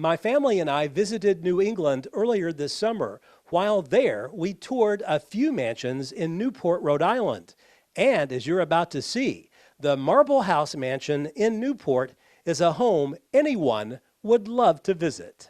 My family and I visited New England earlier this summer. While there, we toured a few mansions in Newport, Rhode Island. And as you're about to see, the Marble House Mansion in Newport is a home anyone would love to visit.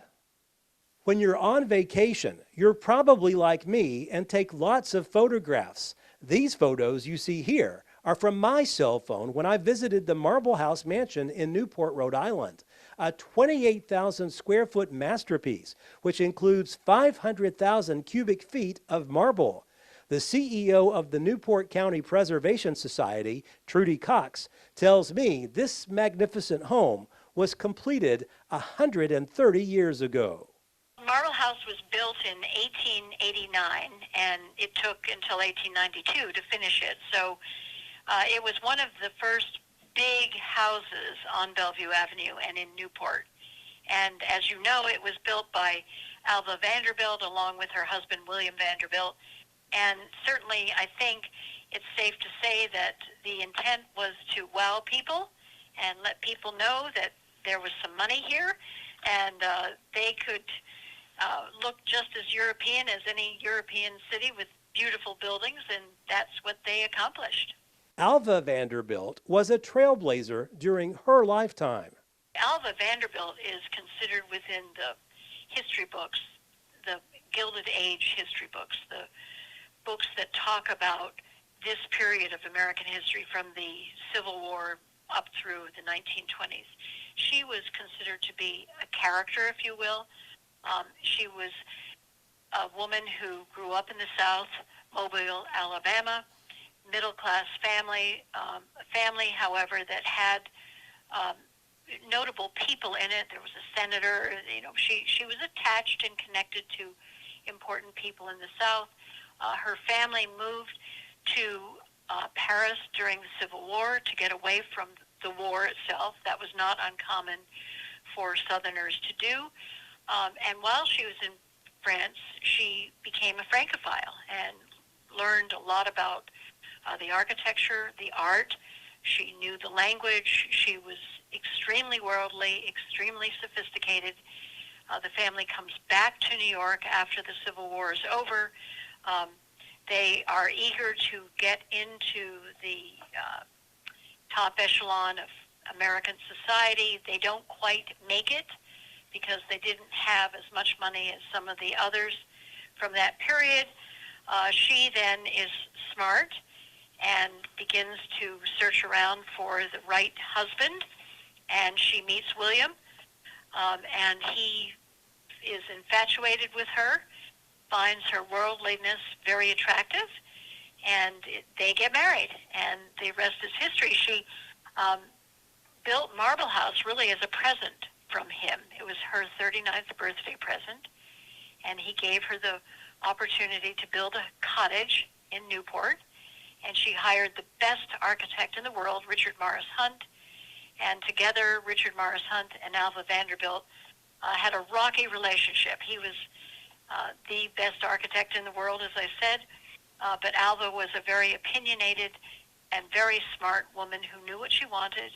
When you're on vacation, you're probably like me and take lots of photographs. These photos you see here are from my cell phone when I visited the Marble House Mansion in Newport, Rhode Island, a 28,000 square foot masterpiece, which includes 500,000 cubic feet of marble. The CEO of the Newport County Preservation Society, Trudy Cox, tells me this magnificent home was completed 130 years ago. Marble House was built in 1889, and it took until 1892 to finish it. So it was one of the first big houses on Bellevue Avenue and in Newport. And as you know, it was built by Alva Vanderbilt along with her husband, William Vanderbilt. And certainly, I think it's safe to say that the intent was to wow people and let people know that there was some money here, and they could look just as European as any European city with beautiful buildings, and that's what they accomplished. Alva Vanderbilt was a trailblazer during her lifetime. Alva Vanderbilt is considered within the history books, the Gilded Age history books, the books that talk about this period of American history from the Civil War up through the 1920s. She was considered to be a character, if you will. She was a woman who grew up in the South, Mobile, Alabama, middle-class family, a family, however, that had notable people in it. There was a senator. She was attached and connected to important people in the South. Her family moved to Paris during the Civil War to get away from the war itself. That was not uncommon for Southerners to do. And while she was in France, she became a Francophile and learned a lot about the architecture, the art. She knew the language. She was extremely worldly, extremely sophisticated. The family comes back to New York after the Civil War is over. They are eager to get into the top echelon of American society. They don't quite make it because they didn't have as much money as some of the others from that period. She then is smart and begins to search around for the right husband, and she meets William, and he is infatuated with her, finds her worldliness very attractive, and they get married, and the rest is history. She built Marble House really as a present from him. It was her 39th birthday present, and he gave her the opportunity to build a cottage in Newport, and she hired the best architect in the world, Richard Morris Hunt, and together Richard Morris Hunt and Alva Vanderbilt had a rocky relationship. He was the best architect in the world, as I said, but Alva was a very opinionated and very smart woman who knew what she wanted.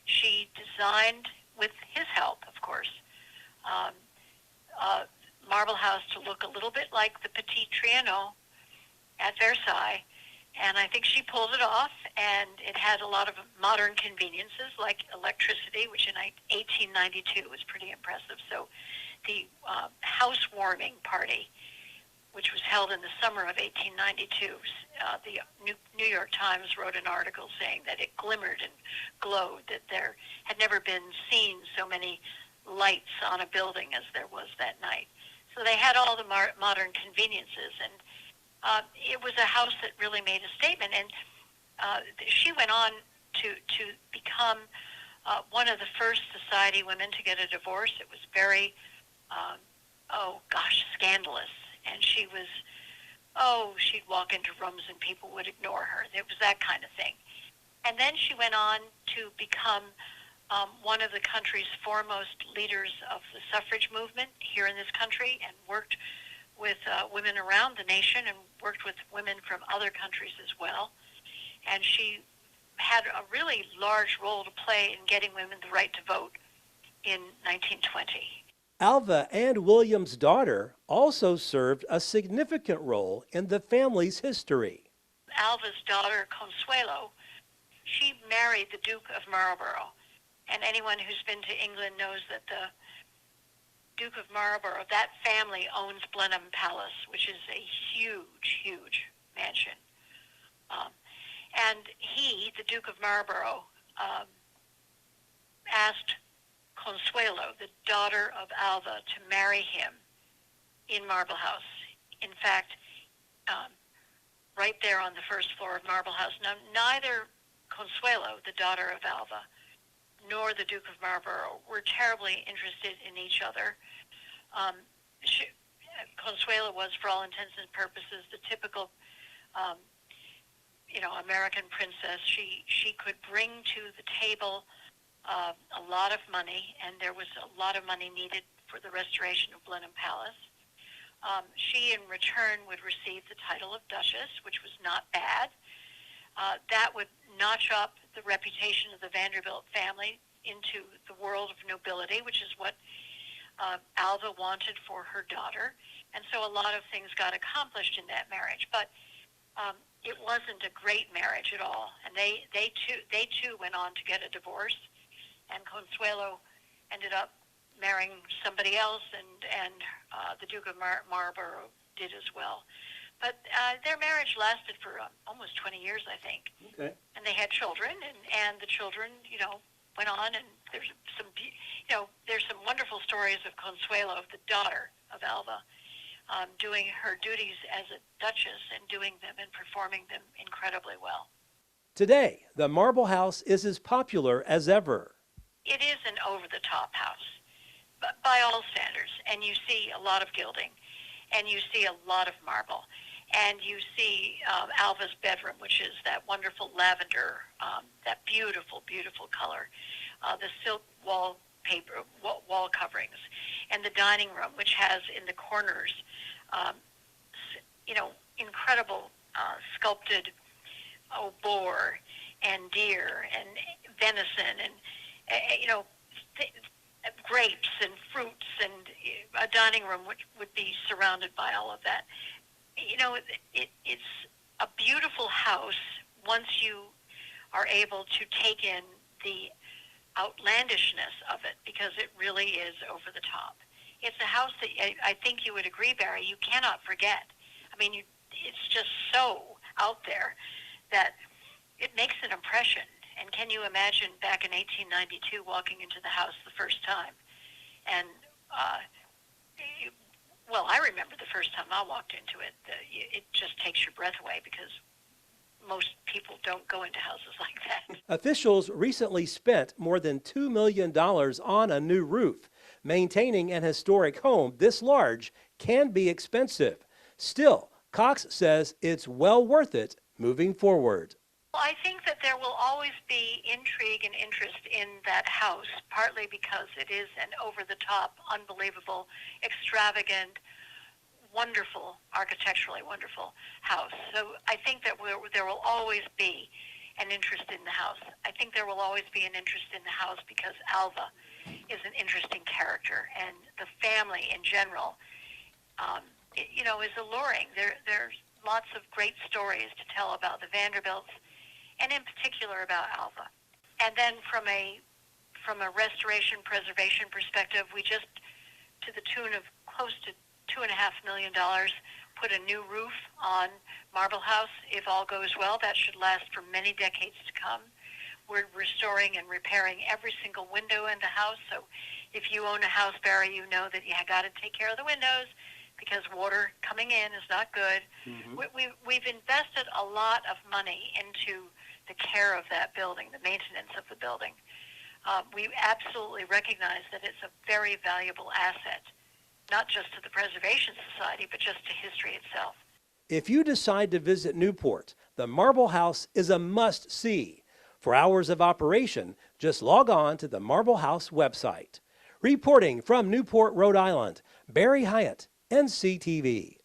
She designed, with his help, of course, Marble House to look a little bit like the Petit Trianon at Versailles, and I think she pulled it off, and it had a lot of modern conveniences like electricity, which in 1892 was pretty impressive. So the housewarming party, which was held in the summer of 1892, the New York Times wrote an article saying that it glimmered and glowed, that there had never been seen so many lights on a building as there was that night. So they had all the modern conveniences, and it was a house that really made a statement. And she went on to become one of the first society women to get a divorce. It was very, scandalous. And she was, she'd walk into rooms and people would ignore her. It was that kind of thing. And then she went on to become one of the country's foremost leaders of the suffrage movement here in this country, and worked with women around the nation and worked with women from other countries as well. And she had a really large role to play in getting women the right to vote in 1920. Alva and William's daughter also served a significant role in the family's history. Alva's daughter, Consuelo, she married the Duke of Marlborough. And anyone who's been to England knows that the Duke of Marlborough, that family owns Blenheim Palace, which is a huge, huge mansion. And he, the Duke of Marlborough, asked Consuelo, the daughter of Alva, to marry him in Marble House. In fact, right there on the first floor of Marble House. Now, neither Consuelo, the daughter of Alva, nor the Duke of Marlborough were terribly interested in each other. Consuelo was, for all intents and purposes, the typical, American princess. She could bring to the table a lot of money, and there was a lot of money needed for the restoration of Blenheim Palace. She, in return, would receive the title of Duchess, which was not bad. That would notch up the reputation of the Vanderbilt family into the world of nobility, which is what Alva wanted for her daughter. And so a lot of things got accomplished in that marriage. But it wasn't a great marriage at all. And they too went on to get a divorce. And Consuelo ended up marrying somebody else, and the Duke of Marlborough did as well. But their marriage lasted for almost 20 years, I think. Okay. And they had children, and the children, went on. And there's some wonderful stories of Consuelo, the daughter of Alva, doing her duties as a duchess and doing them and performing them incredibly well. Today, the Marble House is as popular as ever. It is an over-the-top house, but by all standards, and you see a lot of gilding, and you see a lot of marble, and you see Alva's bedroom, which is that wonderful lavender, that beautiful, beautiful color, the silk wall coverings, and the dining room, which has in the corners, incredible sculpted boar and deer and venison and grapes and fruits, and a dining room which would be surrounded by all of that. It's a beautiful house once you are able to take in the outlandishness of it, because it really is over the top. It's a house that I think you would agree, Barry, you cannot forget. I mean, it's just so out there that it makes an impression. And can you imagine back in 1892 walking into the house the first time? And, I remember the first time I walked into it. It just takes your breath away, because most people don't go into houses like that. Officials recently spent more than $2 million on a new roof. Maintaining an historic home this large can be expensive. Still, Cox says it's well worth it moving forward. Well, I think that there will always be intrigue and interest in that house, partly because it is an over-the-top, unbelievable, extravagant, wonderful, architecturally wonderful house. So I think that there will always be an interest in the house. I think there will always be an interest in the house because Alva is an interesting character, and the family in general, is alluring. There's lots of great stories to tell about the Vanderbilts, and in particular about Alva. And then from a restoration preservation perspective, we just, to the tune of close to $2.5 million, put a new roof on Marble House. If all goes well, that should last for many decades to come. We're restoring and repairing every single window in the house. So if you own a house, Barry, you know that you got to take care of the windows, because water coming in is not good. Mm-hmm. We've invested a lot of money into the care of that building, the maintenance of the building. We absolutely recognize that it's a very valuable asset, not just to the Preservation Society, but just to history itself. If you decide to visit Newport, the Marble House is a must-see. For hours of operation, just log on to the Marble House website. Reporting from Newport, Rhode Island, Barry Hyatt, NCTV.